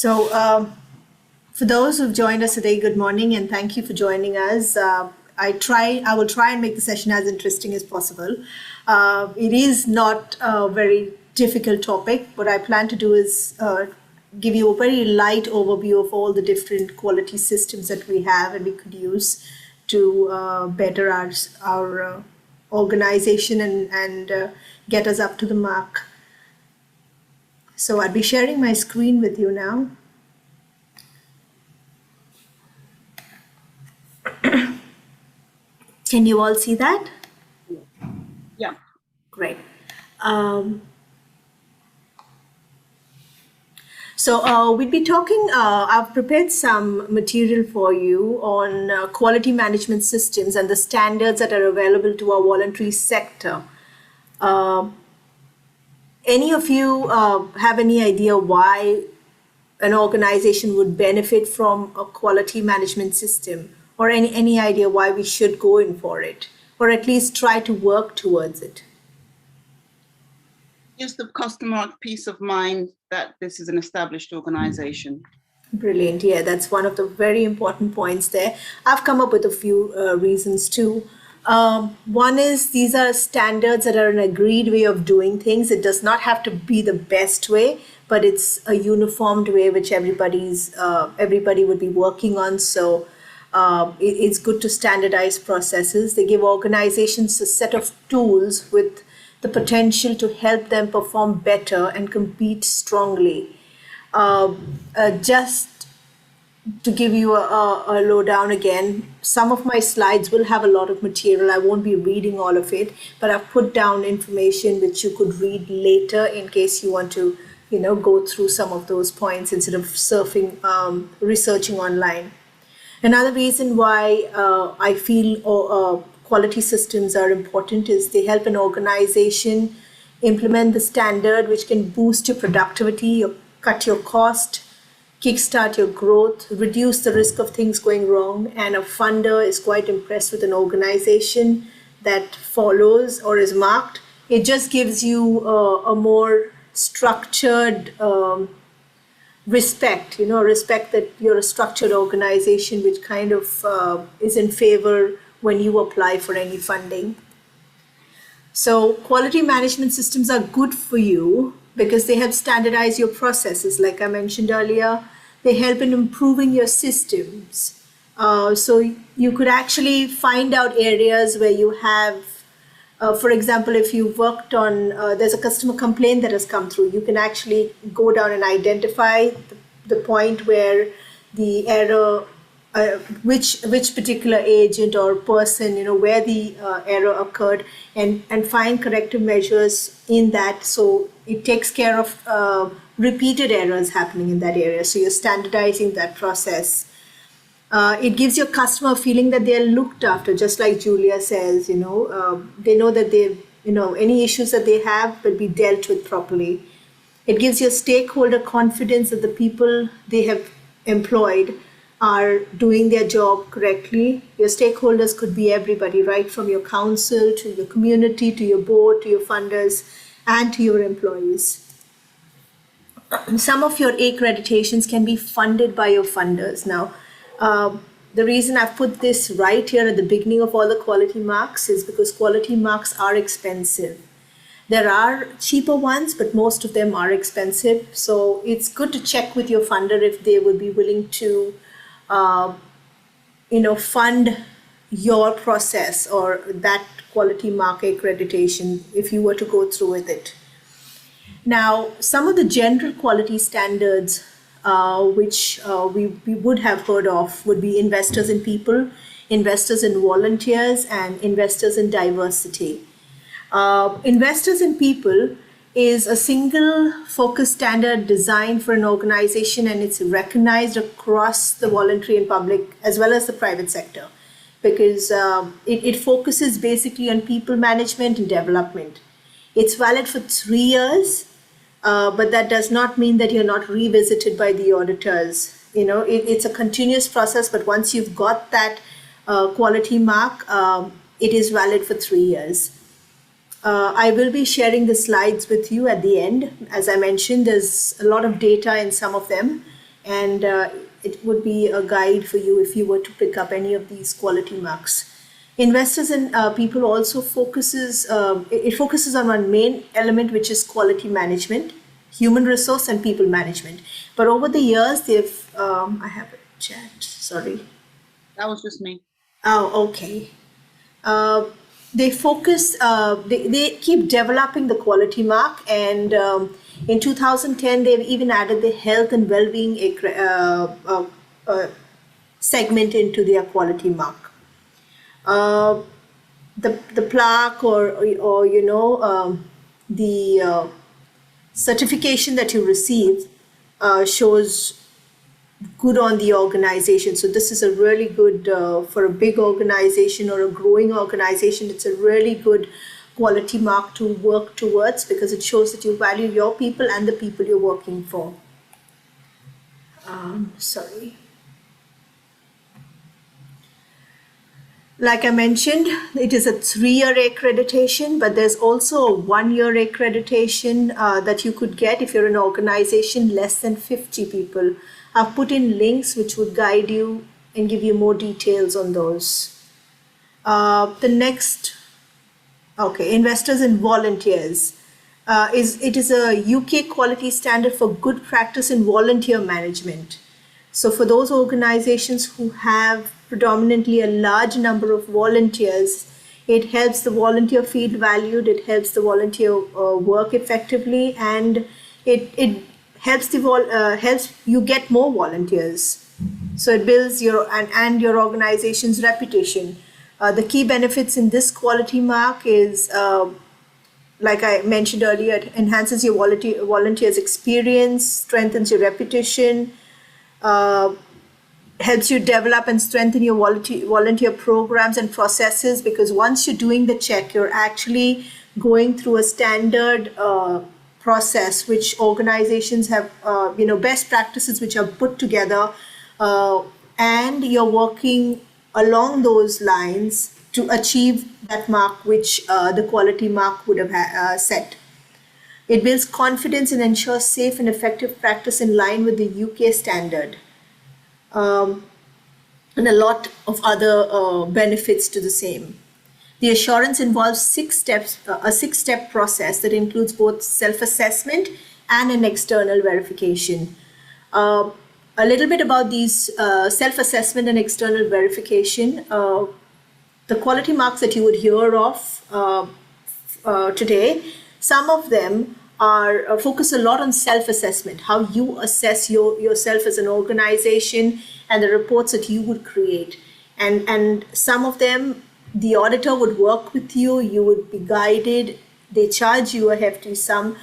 For those who've joined us today, good morning and thank you for joining us. I will try and make the session as interesting as possible. It is not a very difficult topic. What I plan to do is give you a very light overview of all the different quality systems that we have and we could use to better our organization and get us up to the mark. So I'll be sharing my screen with you now. Can you all see that? Yeah. Great. We'd be talking, I've prepared some material for you on quality management systems and the standards that are available to our voluntary sector. Any of you have any idea why an organization would benefit from a quality management system, or any idea why we should go in for it, or at least try to work towards it? Gives the customer peace of mind that this is an established organization. Brilliant. Yeah, that's one of the very important points there. I've come up with a few reasons too. One is these are standards that are an agreed way of doing things. It does not have to be the best way, but it's a uniformed way which everybody would be working on. So it's good to standardize processes. They give organizations a set of tools with the potential to help them perform better and compete strongly. Just to give you a lowdown again, some of my slides will have a lot of material. I won't be reading all of it, but I've put down information which you could read later in case you want to, go through some of those points instead of researching online. Another reason why I feel quality systems are important is they help an organization implement the standard which can boost your productivity, cut your cost, kickstart your growth, reduce the risk of things going wrong. And a funder is quite impressed with an organization that follows or is marked. It just gives you a more structured respect that you're a structured organization which kind of is in favor when you apply for any funding. So quality management systems are good for you because they help standardize your processes. Like I mentioned earlier, they help in improving your systems. So you could actually find out areas where you have, for example, if you worked on, there's a customer complaint that has come through, you can actually go down and identify the point where the error, which particular agent or person, where the error occurred and find corrective measures in that. So it takes care of repeated errors happening in that area. So you're standardizing that process. It gives your customer a feeling that they're looked after, just like Julia says, they know that any issues that they have will be dealt with properly. It gives your stakeholder confidence that the people they have employed are doing their job correctly. Your stakeholders could be everybody, right from your council to your community, to your board, to your funders, and to your employees. Some of your accreditations can be funded by your funders. Now, the reason I've put this right here at the beginning of all the quality marks is because quality marks are expensive. There are cheaper ones, but most of them are expensive. So it's good to check with your funder if they would be willing to fund your process or that quality mark accreditation if you were to go through with it. Now, some of the general quality standards which we would have heard of would be investors in people, investors in volunteers, and investors in diversity. Investors in people is a single focus standard designed for an organization, and it's recognized across the voluntary and public as well as the private sector because it focuses basically on people management and development. It's valid for 3 years, but that does not mean that you're not revisited by the auditors. It's a continuous process, but once you've got that quality mark, it is valid for 3 years. I will be sharing the slides with you at the end. As I mentioned, there's a lot of data in some of them, and it would be a guide for you if you were to pick up any of these quality marks. Investors and people also focuses on one main element, which is quality management, human resource and people management. But over the years, they've I have a chat. Sorry. That was just me. Oh, okay. They focus. They keep developing the quality mark, and in 2010, they've even added the health and well-being segment into their quality mark. The plaque or the certification that you receive shows good on the organization. So this is a really good for a big organization or a growing organization. It's a really good quality mark to work towards because it shows that you value your people and the people you're working for. Sorry. Like I mentioned, it is a 3-year accreditation, but there's also a 1-year accreditation that you could get if you're an organization less than 50 people. I've put in links which would guide you and give you more details on those. The next, investors and volunteers. It is a UK quality standard for good practice in volunteer management. So for those organizations who have predominantly a large number of volunteers, it helps the volunteer feel valued, it helps the volunteer work effectively, and it helps helps you get more volunteers. So it builds your and your organization's reputation. The key benefits in this quality mark is, like I mentioned earlier, it enhances your volunteers' experience, strengthens your reputation, helps you develop and strengthen your volunteer programs and processes, because once you're doing the check, you're actually going through a standard process which organizations have, best practices which are put together, and you're working along those lines to achieve that mark which the quality mark would have set. It builds confidence and ensures safe and effective practice in line with the UK standard. And a lot of other benefits to the same. The assurance involves 6 steps, a 6-step process that includes both self-assessment and an external verification. A little bit about these self-assessment and external verification. The quality marks that you would hear of today, some of them are focus a lot on self-assessment, how you assess yourself as an organization and the reports that you would create. And some of them, the auditor would work with you, you would be guided, they charge you a hefty sum,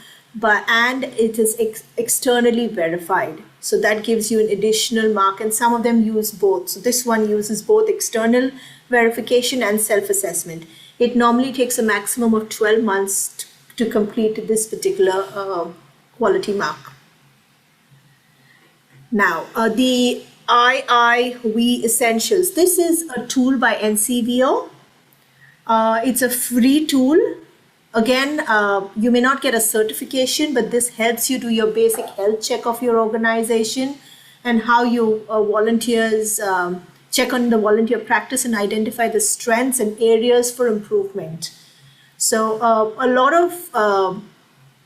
and it is externally verified. So that gives you an additional mark, and some of them use both. So this one uses both external verification and self-assessment. It normally takes a maximum of 12 months to complete this particular quality mark. Now, the IIV Essentials. This is a tool by NCVO. It's a free tool. Again, you may not get a certification, but this helps you do your basic health check of your organization and how you volunteers check on the volunteer practice and identify the strengths and areas for improvement. So a lot of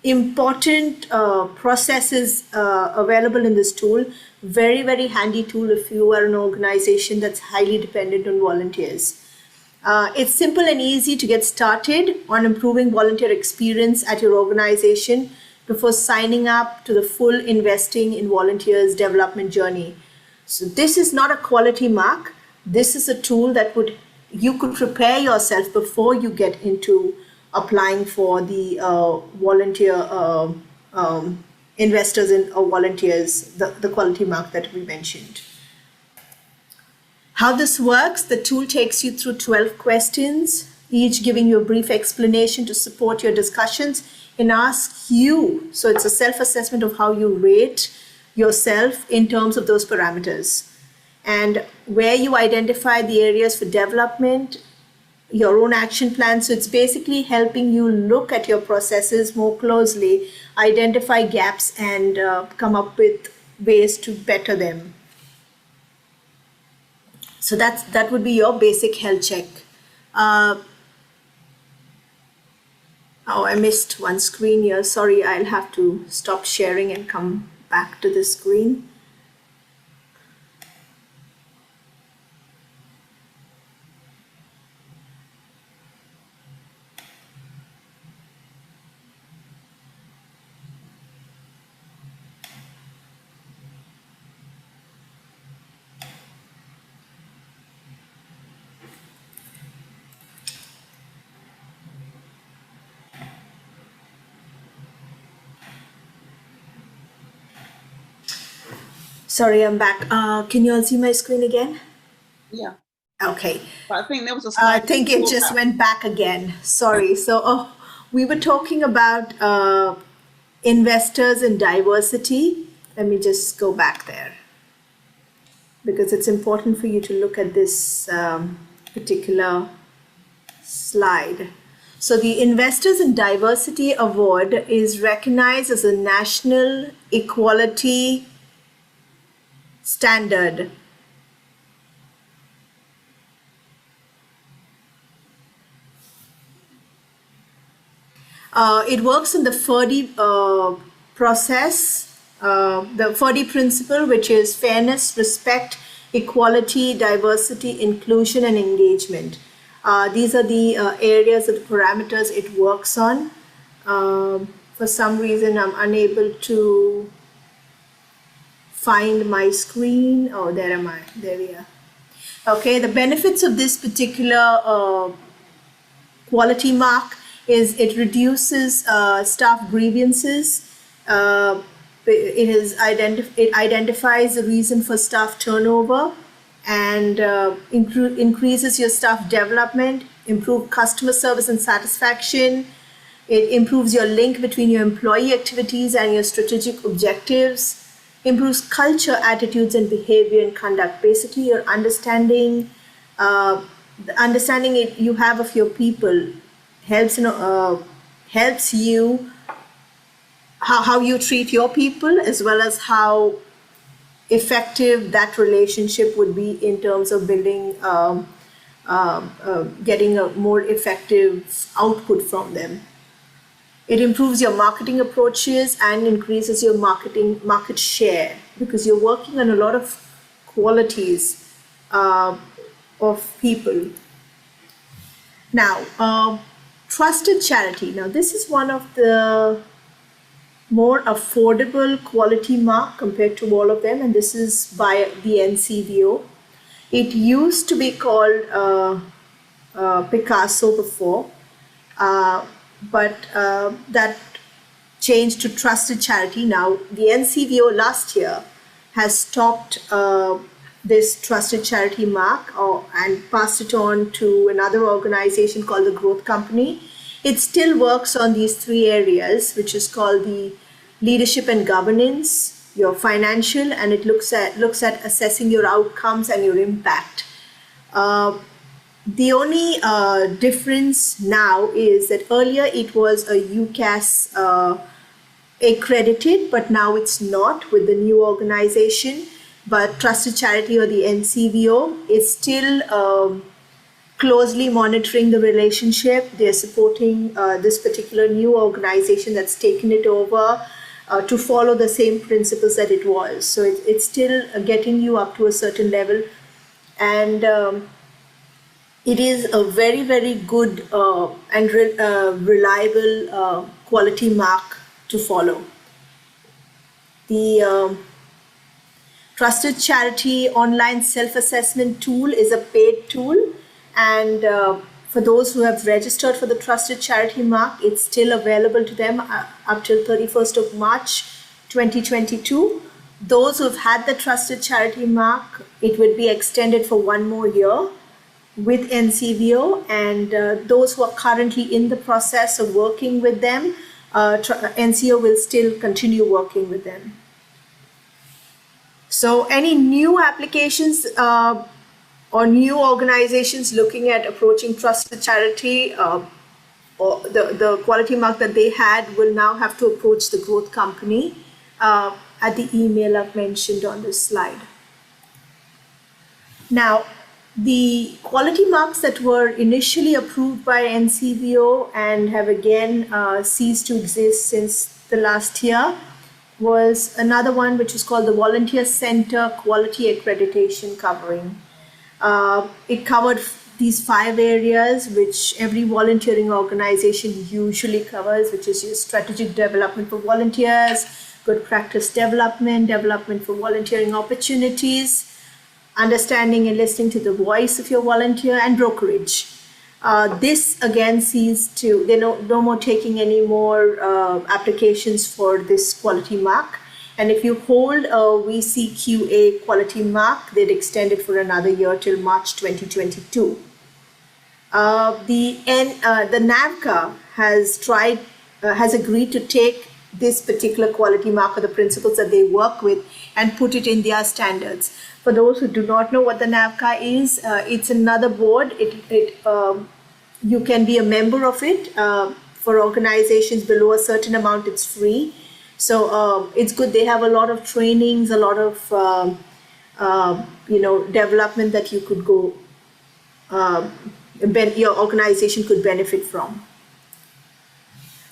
important processes available in this tool. Very, very handy tool if you are an organization that's highly dependent on volunteers. It's simple and easy to get started on improving volunteer experience at your organization before signing up to the full investing in volunteers development journey. So this is not a quality mark. This is a tool that you could prepare yourself before you get into applying for the volunteer investors or volunteers, the quality mark that we mentioned. How this works, the tool takes you through 12 questions, each giving you a brief explanation to support your discussions and ask you, so it's a self-assessment of how you rate yourself in terms of those parameters. And where you identify the areas for development, your own action plan. So it's basically helping you look at your processes more closely, identify gaps, and come up with ways to better them. So that would be your basic health check. Oh, I missed one screen here. Sorry, I'll have to stop sharing and come back to the screen. Sorry, I'm back. Can you all see my screen again? Yeah. Okay. But I think there was a I slide. think it just went back again. Sorry. So we were talking about investors and diversity. Let me just go back there because it's important for you to look at this particular slide. So the Investors in Diversity Award is recognized as a national equality standard. It works in the FERDI process, the FERDI principle, which is fairness, respect, equality, diversity, inclusion, and engagement. These are the areas of the parameters it works on. For some reason, I'm unable to find my screen. Oh, there am I. There we are. Okay, the benefits of this particular quality mark is it reduces staff grievances. It identifies the reason for staff turnover and increases your staff development, improve customer service and satisfaction. It improves your link between your employee activities and your strategic objectives, improves culture, attitudes, and behavior and conduct. Basically, your understanding, the understanding you have of your people helps you how you treat your people, as well as how effective that relationship would be in terms of building getting a more effective output from them. It improves your marketing approaches and increases your market share because you're working on a lot of qualities of people. Now, trusted charity. Now, this is one of the more affordable quality mark compared to all of them, and this is by the NCVO. It used to be called Picasso before, but that changed to trusted charity. Now, the NCVO last year has stopped this trusted charity mark and passed it on to another organization called the Growth Company. It still works on these three areas, which is called the leadership and governance, your financial, and it looks at assessing your outcomes and your impact. The only difference now is that earlier it was a UCAS accredited, but now it's not with the new organization. But Trusted Charity, or the NCVO, is still closely monitoring the relationship. They're supporting this particular new organization that's taken it over to follow the same principles that it was. So it's still getting you up to a certain level. And it is a very, very good and reliable quality mark to follow. The Trusted Charity online self-assessment tool is a paid tool, and for those who have registered for the Trusted Charity mark, it's still available to them up till 31st of March 2022. Those who have had the Trusted Charity mark, it would be extended for one more year with NCVO, and those who are currently in the process of working with them, NCO will still continue working with them. So any new applications or new organizations looking at approaching Trusted Charity, or the quality mark that they had, will now have to approach the Growth Company. at the email I've mentioned on this slide. Now, the quality marks that were initially approved by NCBO and have again ceased to exist since the last year was another one which is called the Volunteer Center Quality Accreditation Covering. It covered these 5 areas which every volunteering organization usually covers, which is your strategic development for volunteers, good practice development, development for volunteering opportunities, understanding and listening to the voice of your volunteer, and brokerage. This again sees to, they're no more taking any more applications for this quality mark. And if you hold a VCQA quality mark, they'd extend it for another year till March 2022. The NAVCA has agreed to take this particular quality mark or the principles that they work with and put it in their standards. For those who do not know what the NAVCA is, it's another board. You can be a member of it. For organizations below a certain amount, it's free. So it's good. They have a lot of trainings, a lot of development that you could go. Your organization could benefit from.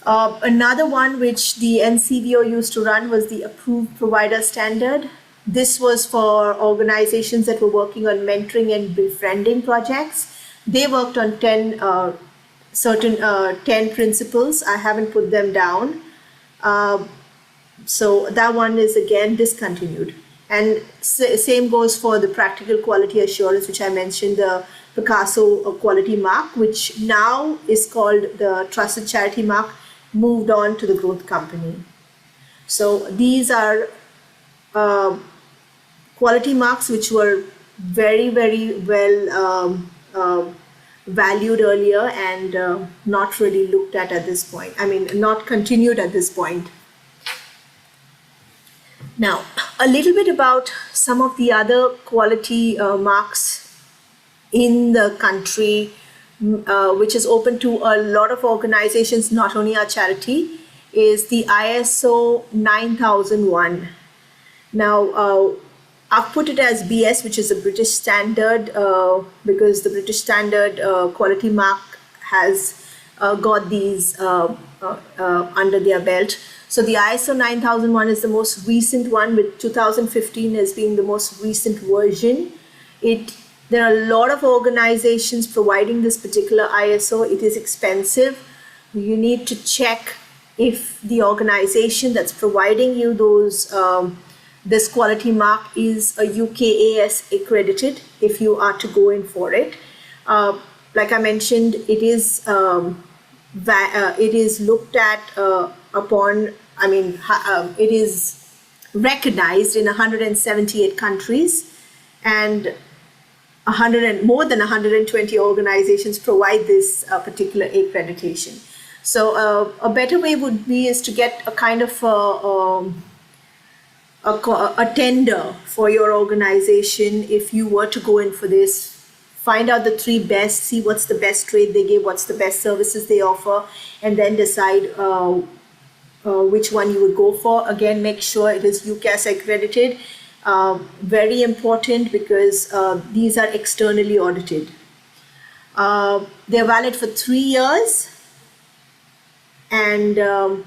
Another one which the NCBO used to run was the Approved Provider Standard. This was for organizations that were working on mentoring and befriending projects. They worked on 10 principles. I haven't put them down. So that one is again discontinued. And same goes for the Practical Quality Assurance, which I mentioned, the Picasso Quality Mark, which now is called the Trusted Charity Mark, moved on to the Growth Company. So these are quality marks which were very, very well valued earlier and not really looked at this point. I mean, not continued at this point. Now, a little bit about some of the other quality marks in the country, which is open to a lot of organizations, not only our charity, is the ISO 9001. Now, I've put it as BS, which is a British standard, because the British standard quality mark has got these under their belt. So the ISO 9001 is the most recent one, with 2015 as being the most recent version. There are a lot of organizations providing this particular ISO. It is expensive. You need to check if the organization that's providing you this quality mark is a UKAS accredited, if you are to go in for it. Like I mentioned, it is looked at it is recognized in 178 countries, and more than 120 organizations provide this particular accreditation. So a better way would be is to get a kind of a tender for your organization. If you were to go in for this, find out the 3 best, see what's the best rate they give, what's the best services they offer, and then decide which one you would go for. Again, make sure it is UCAS accredited. Very important, because these are externally audited. They're valid for 3 years, and there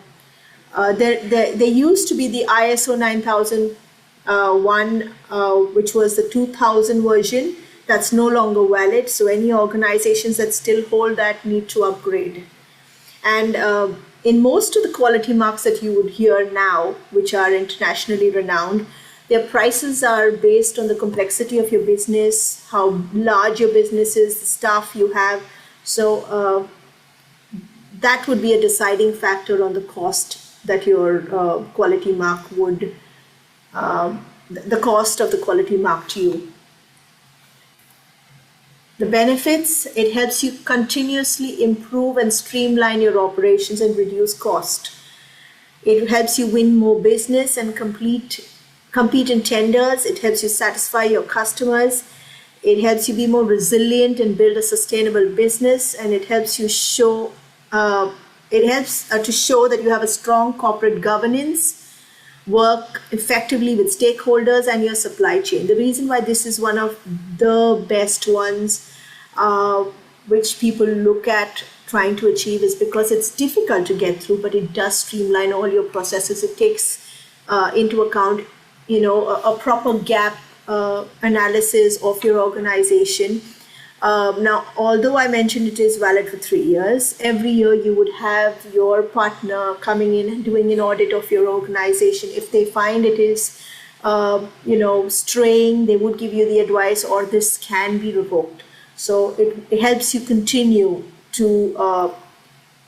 used to be the ISO 9001, which was the 2000 version. That's no longer valid, so any organizations that still hold that need to upgrade. And in most of the quality marks that you would hear now, which are internationally renowned, their prices are based on the complexity of your business, how large your business is, the staff you have. So that would be a deciding factor on the cost that your quality mark would, the cost of the quality mark to you. The benefits: it helps you continuously improve and streamline your operations and reduce cost. It helps you win more business and compete in tenders. It helps you satisfy your customers. It helps you be more resilient and build a sustainable business. And it helps you to show that you have a strong corporate governance, work effectively with stakeholders and your supply chain. The reason why this is one of the best ones which people look at trying to achieve is because it's difficult to get through, but it does streamline all your processes. It takes into account, a proper gap analysis of your organization. Now, although I mentioned it is valid for 3 years, every year you would have your partner coming in and doing an audit of your organization. If they find it is, straying, they would give you the advice, or this can be revoked. So it helps you continue to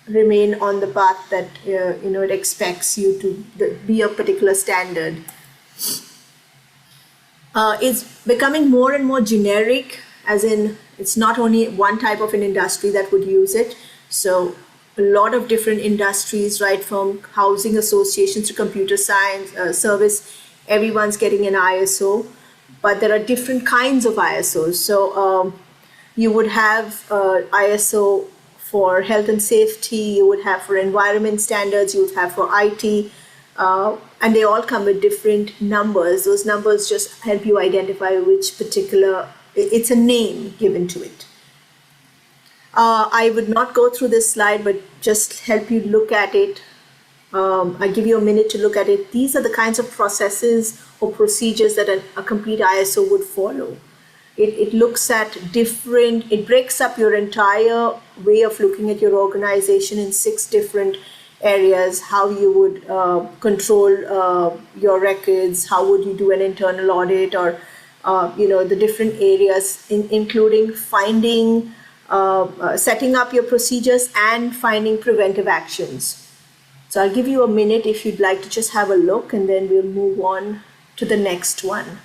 remain on the path that, it expects you to be a particular standard. It's becoming more and more generic, as in it's not only one type of an industry that would use it. So a lot of different industries, right from housing associations to computer science, service, everyone's getting an ISO, but there are different kinds of ISOs. So you would have ISO for health and safety, you would have for environment standards, you would have for IT, and they all come with different numbers. Those numbers just help you identify which particular, it's a name given to it. I would not go through this slide, but just help you look at it. I'll give you a minute to look at it. These are the kinds of processes or procedures that a complete ISO would follow. It looks at it breaks up your entire way of looking at your organization in 6 different areas. How you would control your records, how would you do an internal audit, or the different areas, including finding, setting up your procedures and finding preventive actions. So I'll give you a minute if you'd like to just have a look, and then we'll move on to the next one.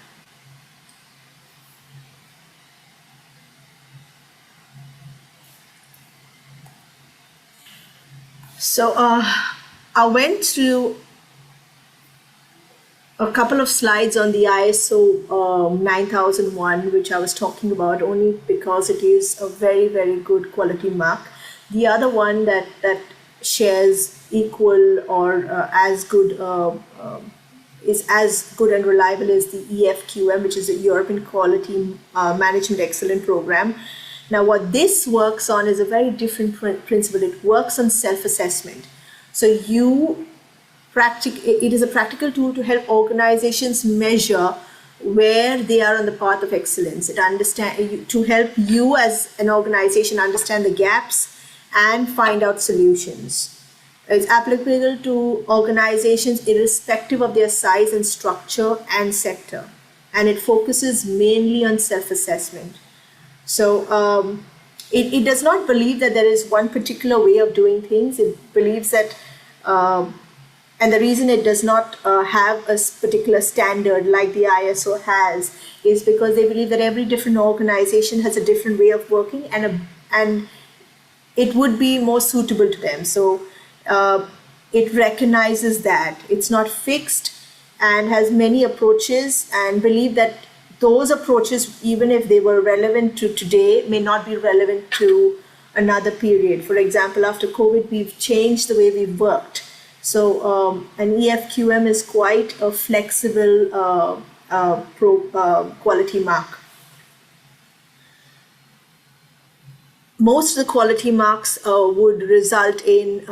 So I went through a couple of slides on the ISO 9001, which I was talking about only because it is a very, very good quality mark. The other one that shares equal or as good, is as good and reliable as the EFQM, which is the European Quality Management Excellence Program. Now, what this works on is a very different principle. It works on self-assessment. So it is a practical tool to help organizations measure where they are on the path of excellence. To help you as an organization understand the gaps and find out solutions. It's applicable to organizations irrespective of their size and structure and sector. And it focuses mainly on self-assessment. So it does not believe that there is one particular way of doing things. It believes that, and the reason it does not have a particular standard like the ISO has is because they believe that every different organization has a different way of working, and it would be more suitable to them. So it recognizes that it's not fixed and has many approaches, and believe that those approaches, even if they were relevant to today, may not be relevant to another period. For example, after COVID, we've changed the way we've worked. So an EFQM is quite a flexible quality mark. Most of the quality marks would result in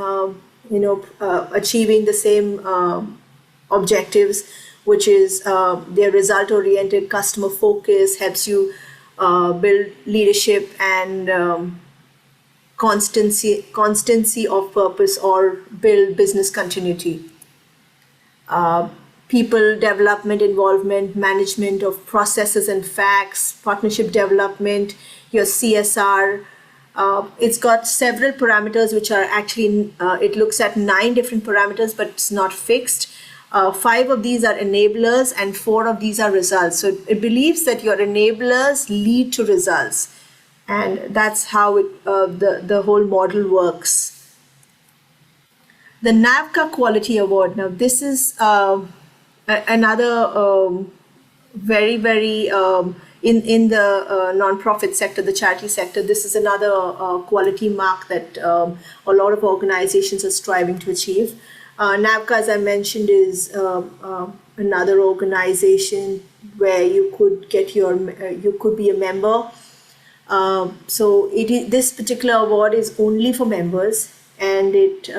achieving the same objectives, which is their result-oriented customer focus, helps you build leadership and constancy of purpose, or build business continuity. People development, involvement, management of processes and facts, partnership development, your CSR. It's got several parameters which are actually, it looks at 9 different parameters, but it's not fixed. 5 of these are enablers and 4 of these are results. So it believes that your enablers lead to results. And that's how the whole model works. The NAVCA Quality Award. Now, this is another very, very, in the nonprofit sector, the charity sector, this is another quality mark that a lot of organizations are striving to achieve. NAVCA, as I mentioned, is another organization where you could you could be a member. So this particular award is only for members, and it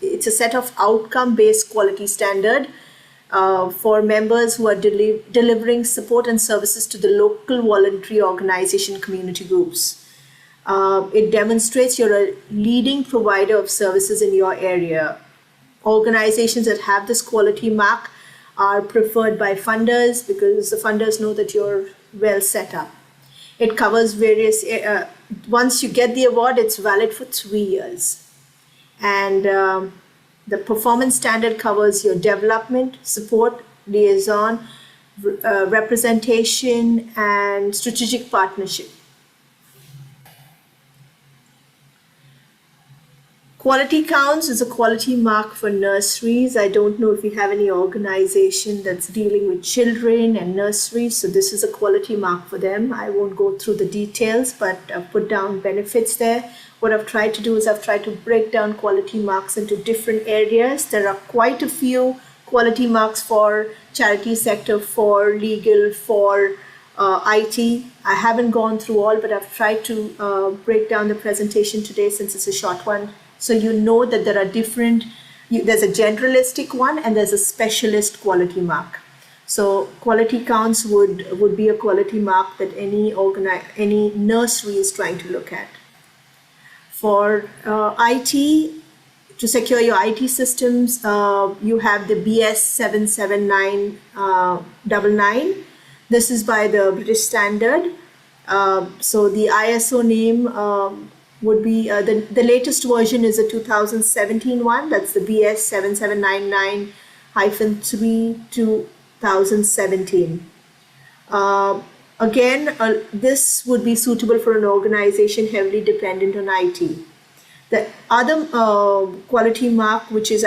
it's a set of outcome-based quality standard for members who are delivering support and services to the local voluntary organization community groups. It demonstrates you're a leading provider of services in your area. Organizations that have this quality mark are preferred by funders because the funders know that you're well set up. It covers various, once you get the award, it's valid for 3 years. And the performance standard covers your development, support, liaison, representation, and strategic partnership. Quality Counts is a quality mark for nurseries. I don't know if we have any organization that's dealing with children and nurseries, so this is a quality mark for them. I won't go through the details, but I've put down benefits there. What I've tried to do is I've tried to break down quality marks into different areas. There are quite a few quality marks for charity sector, for legal, for IT. I haven't gone through all, but I've tried to break down the presentation today since it's a short one. So you know that there are different, there's a generalistic one and there's a specialist quality mark. So quality counts would be a quality mark that any nursery is trying to look at. For IT, to secure your IT systems, you have the BS 77999. This is by the British standard. So the ISO name would be, the latest version is a 2017 one. That's the BS 7799-3 2017. Again, this would be suitable for an organization heavily dependent on IT. The other quality mark, which is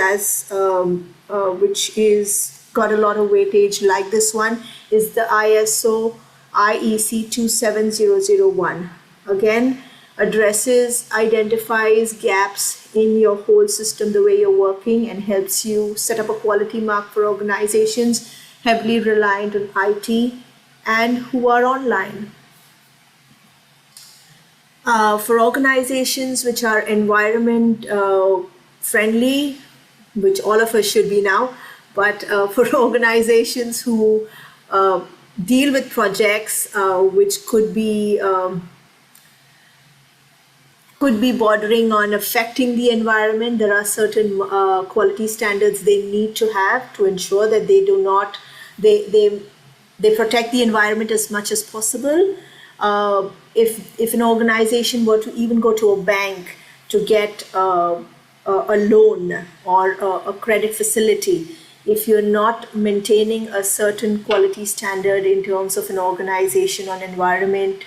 got a lot of weightage like this one, is the ISO IEC 27001. Again, addresses, identifies gaps in your whole system, the way you're working, and helps you set up a quality mark for organizations heavily reliant on IT and who are online. For organizations which are environment friendly, which all of us should be now, but for organizations who deal with projects which could be bordering on affecting the environment, there are certain quality standards they need to have to ensure that they do not, they protect the environment as much as possible. If an organization were to even go to a bank to get a loan or a credit facility, if you're not maintaining a certain quality standard in terms of an organization on environment,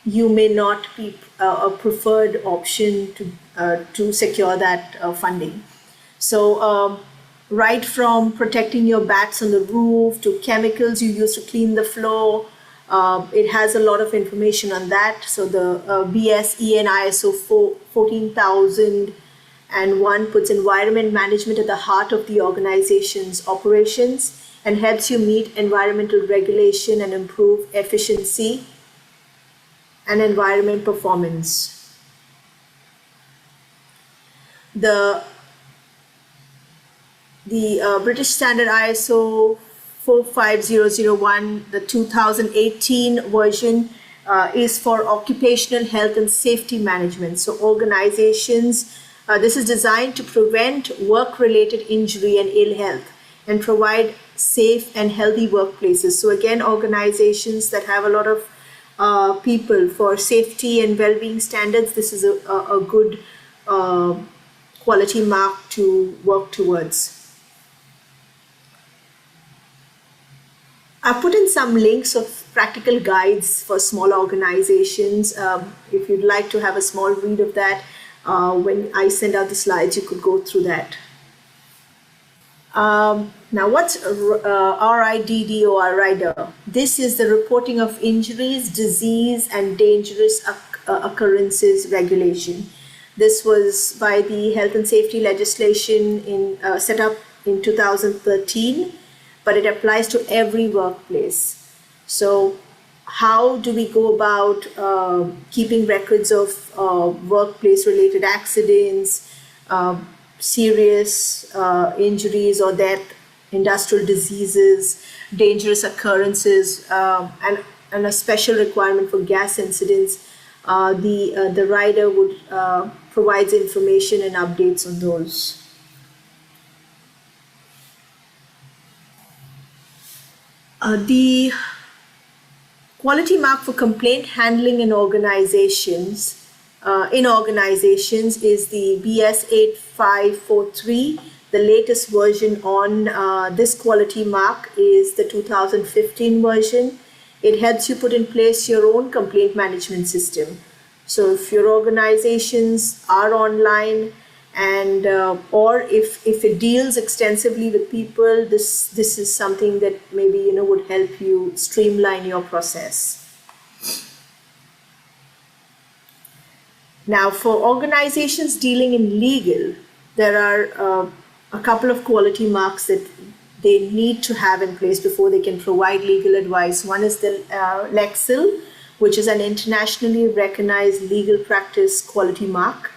you may not be a preferred option to secure that funding. So right from protecting your bats on the roof to chemicals you use to clean the floor, it has a lot of information on that. So the BSE and ISO 14001 puts environment management at the heart of the organization's operations and helps you meet environmental regulation and improve efficiency and environment performance. The British Standard ISO 45001, the 2018 version, is for occupational health and safety management. So organizations, this is designed to prevent work-related injury and ill health and provide safe and healthy workplaces. So again, organizations that have a lot of people for safety and well-being standards, this is a good quality mark to work towards. I've put in some links of practical guides for small organizations. If you'd like to have a small read of that, when I send out the slides, you could go through that. Now, what's RIDDOR? This is the reporting of injuries, disease, and dangerous occurrences regulation. This was by the health and safety legislation set up in 2013, but it applies to every workplace. So how do we go about keeping records of workplace-related accidents, serious injuries or death, industrial diseases, dangerous occurrences, and a special requirement for gas incidents? The rider would provides information and updates on those. The quality mark for complaint handling in organizations is the BS8543. The latest version on this quality mark is the 2015 version. It helps you put in place your own complaint management system. So if your organizations are online and or if it deals extensively with people, this is something that maybe would help you streamline your process. Now, for organizations dealing in legal, there are a couple of quality marks that they need to have in place before they can provide legal advice. One is the Lexil, which is an internationally recognized legal practice quality mark.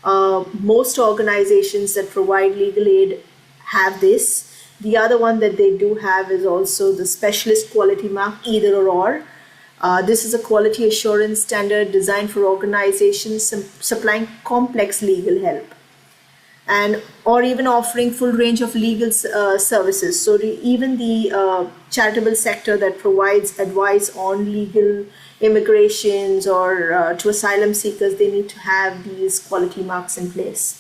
Most organizations that provide legal aid have this. The other one that they do have is also the specialist quality mark, either or. This is a quality assurance standard designed for organizations supplying complex legal help and or even offering full range of legal services. So even the charitable sector that provides advice on legal immigrations or to asylum seekers, they need to have these quality marks in place.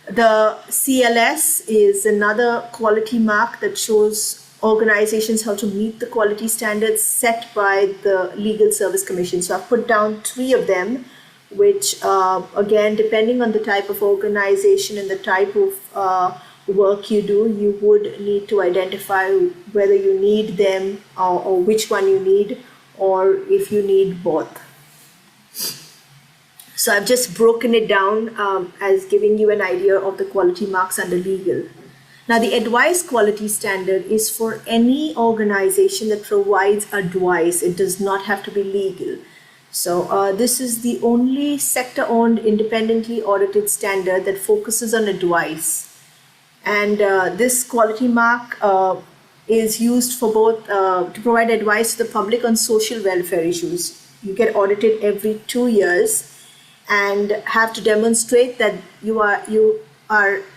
The CLS is another quality mark that shows organizations how to meet the quality standards set by the Legal Service Commission. So I've put down 3 of them, which again, depending on the type of organization and the type of work you do, you would need to identify whether you need them or which one you need, or if you need both. So I've just broken it down as giving you an idea of the quality marks under legal. Now, the advice quality standard is for any organization that provides advice. It does not have to be legal. So this is the only sector-owned, independently audited standard that focuses on advice. And this quality mark is used for both to provide advice to the public on social welfare issues. You get audited every 2 years and have to demonstrate that you are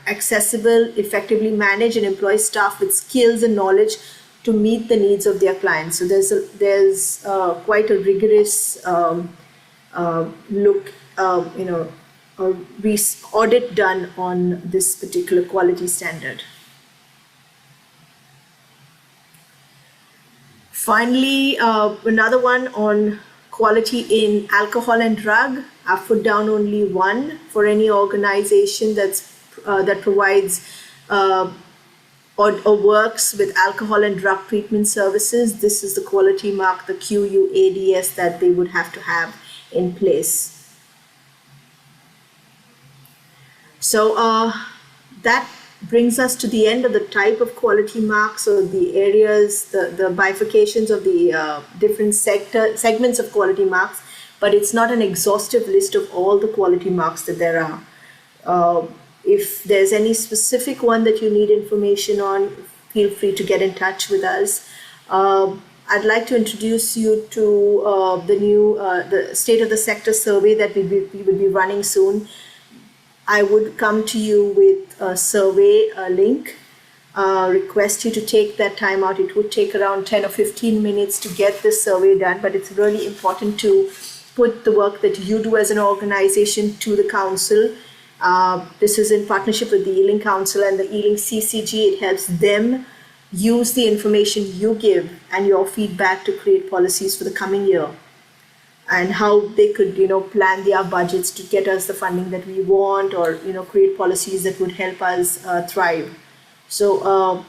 accessible, effectively manage and employ staff with skills and knowledge to meet the needs of their clients. So there's quite a rigorous look, audit done on this particular quality standard. Finally, another one on quality in alcohol and drug. I've put down only one for any organization that provides or works with alcohol and drug treatment services. This is the quality mark, the QUADS, that they would have to have in place. So that brings us to the end of the type of quality marks, or the areas, the bifurcations of the different segments of quality marks, but it's not an exhaustive list of all the quality marks that there are. If there's any specific one that you need information on, feel free to get in touch with us. I'd like to introduce you to the State of the Sector survey that we will be running soon. I would come to you with a survey link, request you to take that time out. It would take around 10 or 15 minutes to get this survey done, but it's really important to put the work that you do as an organization to the council. This is in partnership with the Ealing Council and the Ealing CCG. It helps them use the information you give and your feedback to create policies for the coming year, and how they could, plan their budgets to get us the funding that we want, or, create policies that would help us thrive. So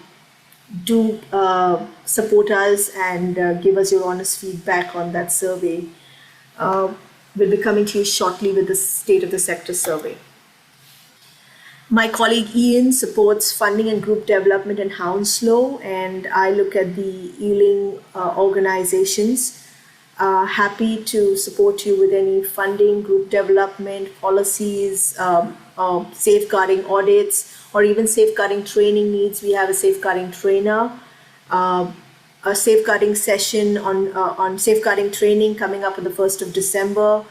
do support us and give us your honest feedback on that survey. will be coming to you shortly with the State of the Sector survey. My colleague Ian supports funding and group development in Hounslow, and I look at the Ealing organizations. Happy to support you with any funding, group development, policies, safeguarding audits, or even safeguarding training needs. We have a safeguarding trainer, a safeguarding session on safeguarding training coming up on the 1st of December.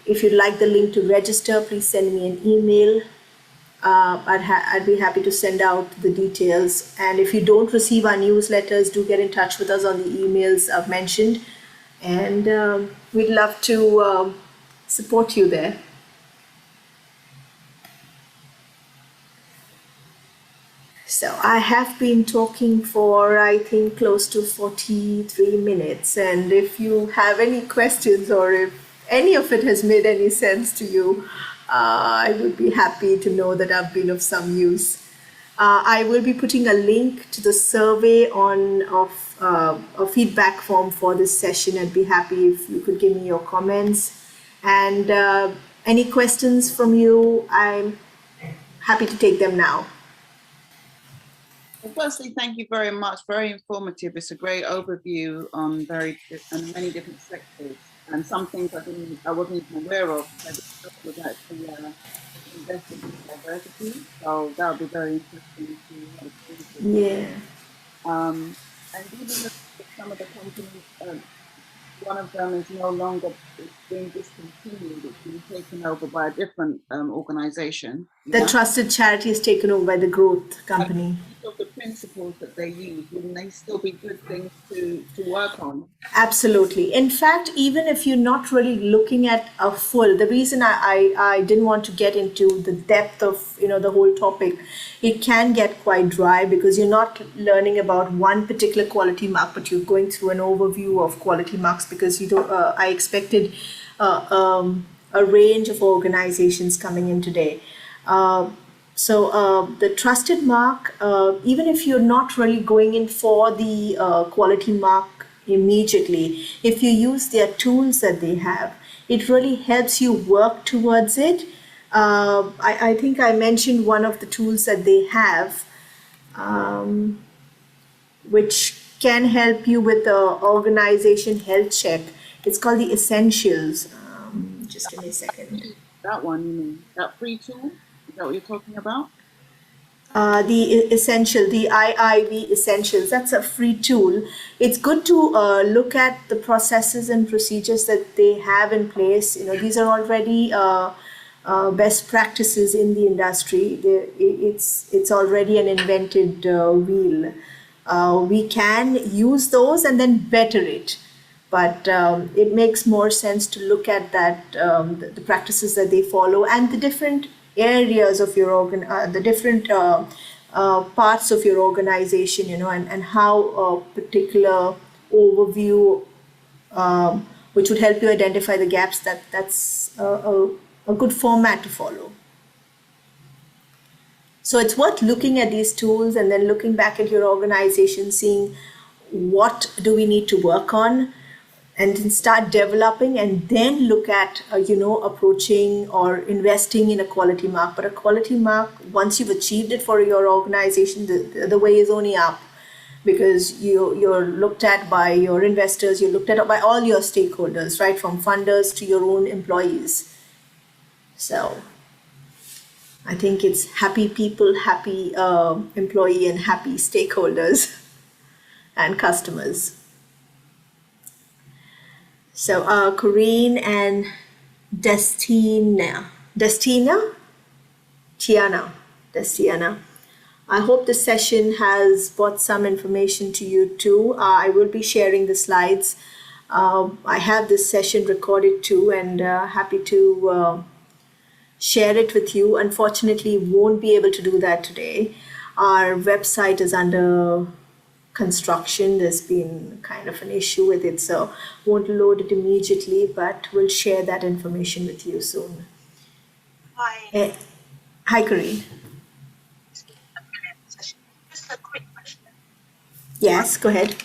If you'd like the link to register, please send me an email. I'd be happy to send out the details. And if you don't receive our newsletters, do get in touch with us on the emails I've mentioned. And we'd love to support you there. So I have been talking for, I think, close to 43 minutes. And if you have any questions or if any of it has made any sense to you, I would be happy to know that I've been of some use. I will be putting a link to the survey of a feedback form for this session. I'd be happy if you could give me your comments. And any questions from you, I'm happy to take them now. Well, firstly, thank you very much. Very informative. It's a great overview on many different sectors. And some things I wasn't even aware of. I was actually invested in diversity, so that would be very interesting to Yeah. And even if some of the companies, one of them is no longer being discontinued, it's been taken over by a different organization. The trusted charity is taken over by the growth company. Of the principles that they use, wouldn't they still be good things to work on? Absolutely. In fact, even if you're not really looking at a full, the reason I didn't want to get into the depth of the whole topic, it can get quite dry because you're not learning about one particular quality mark, but you're going through an overview of quality marks because you don't. I expected a range of organizations coming in today. So the trusted mark, even if you're not really going in for the quality mark immediately, if you use their tools that they have, it really helps you work towards it. I think I mentioned one of the tools that they have, which can help you with the organization health check. It's called the Essentials. Just give me a second. That one, you mean? That free tool? Is that what you're talking about? The IIV Essentials. That's a free tool. It's good to look at the processes and procedures that they have in place. These are already best practices in the industry. It's already an invented wheel. We can use those and then better it. But it makes more sense to look at that, the practices that they follow and the different areas of your the different parts of your organization, and how a particular overview, which would help you identify the gaps, that's a good format to follow. So it's worth looking at these tools and then looking back at your organization, seeing what do we need to work on, and then start developing and then look at, approaching or investing in a quality mark. But a quality mark, once you've achieved it for your organization, the way is only up, because you're looked at by your investors, you're looked at by all your stakeholders, right? From funders to your own employees. So I think it's happy people, happy employee, and happy stakeholders and customers. So Corinne and Destina. I hope the session has brought some information to you too. I will be sharing the slides. I have this session recorded too, and happy to share it with you. Unfortunately, won't be able to do that today. Our website is under construction. There's been kind of an issue with it, so won't load it immediately, but we'll share that information with you soon. Hi. Hi, Corinne. Just a quick question. Yes, go ahead.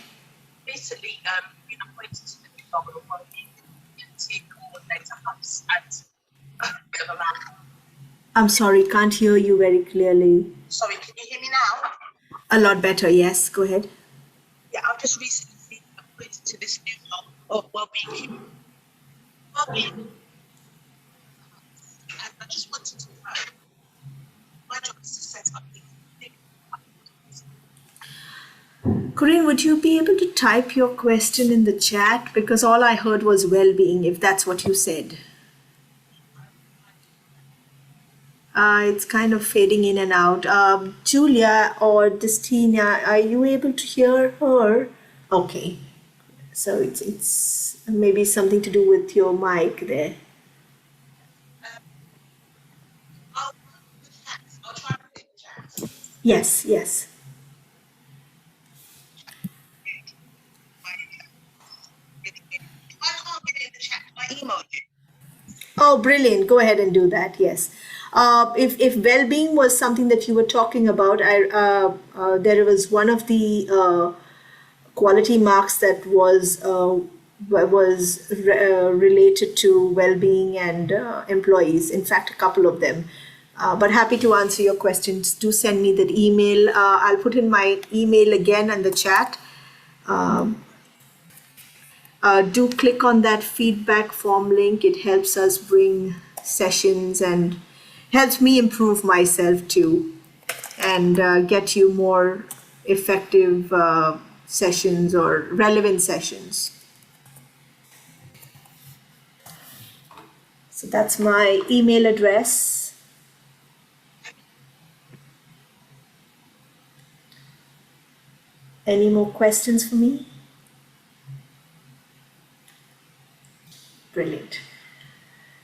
Recently, been appointed to the new government body, and a bit of a lag. I'm sorry, can't hear you very clearly. Sorry, can you hear me now? A lot better, yes, go ahead. Yeah, I've just recently put into this new role of well-being. Well-being. And I just wanted to know, my job is to set up these. Corinne, would you be able to type your question in the chat? Because all I heard was well-being, if that's what you said. It's kind of fading in and out. Julia or Destina, are you able to hear her? Okay, so it's maybe something to do with your mic there. I'll try and put it in the chat. Yes, yes. If I can't get it in the chat, can I email you? Oh, brilliant. Go ahead and do that. Yes. If well-being was something that you were talking about, there was one of the quality marks that was related to well-being and employees. In fact, a couple of them. But happy to answer your questions. Do send me that email. I'll put in my email again in the chat. Do click on that feedback form link. It helps us bring sessions and helps me improve myself too and get you more effective sessions or relevant sessions. So that's my email address. Any more questions for me? Brilliant.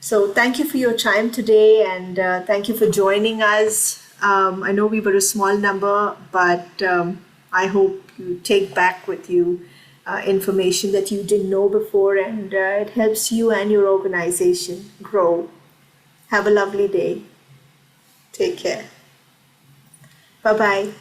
So thank you for your time today and thank you for joining us. I know we were a small number, but I hope you take back with you information that you didn't know before and it helps you and your organization grow. Have a lovely day. Take care. Bye-bye.